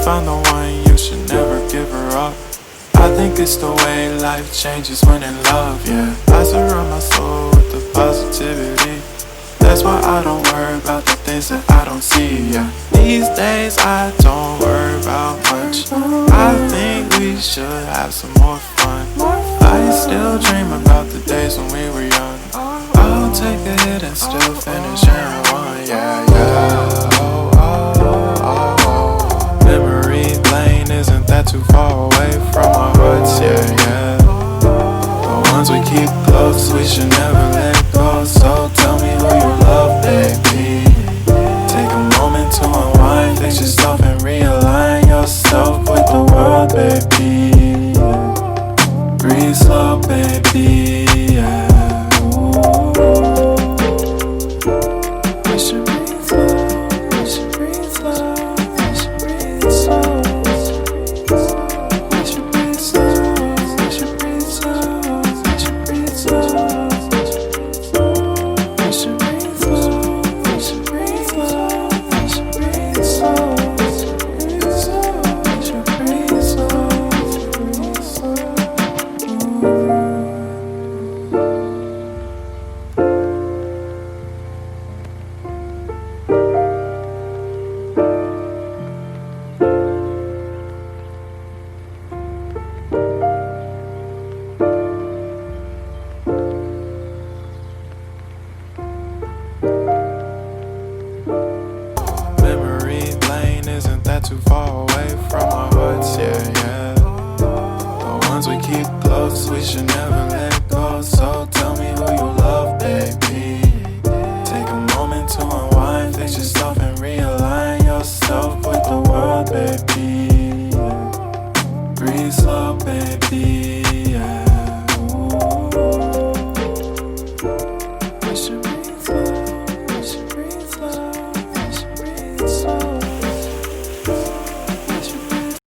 found the one, you should never give her up. I think it's the way life changes when in love, yeah. I surround my soul with the positivity. That's why I don't worry about the things that I don't see, yeah. These days I don't worry about much. I think we should have some more fun. I still dream about the days when we were young. I'll take a hit and still finish in one, yeah, yeah. Oh, oh, oh, oh. Memory lane, isn't that too far away from our hearts, yeah, yeah. The ones we keep close, we should never let go. So tell me who you love, baby. Take a moment to unwind, fix yourself and realign yourself with the world, baby. Breathe slow, baby, yeah. We should breathe slow, we should breathe slow, we should breathe slow. We should breathe slow, we should breathe slow, we should breathe slow. We should breathe slow, we should breathe slow, we should breathe slow. We should breathe slow, breathe slow. Memory lane, isn't that too far away from our hearts, yeah, yeah. The ones we keep close, we should never let go. So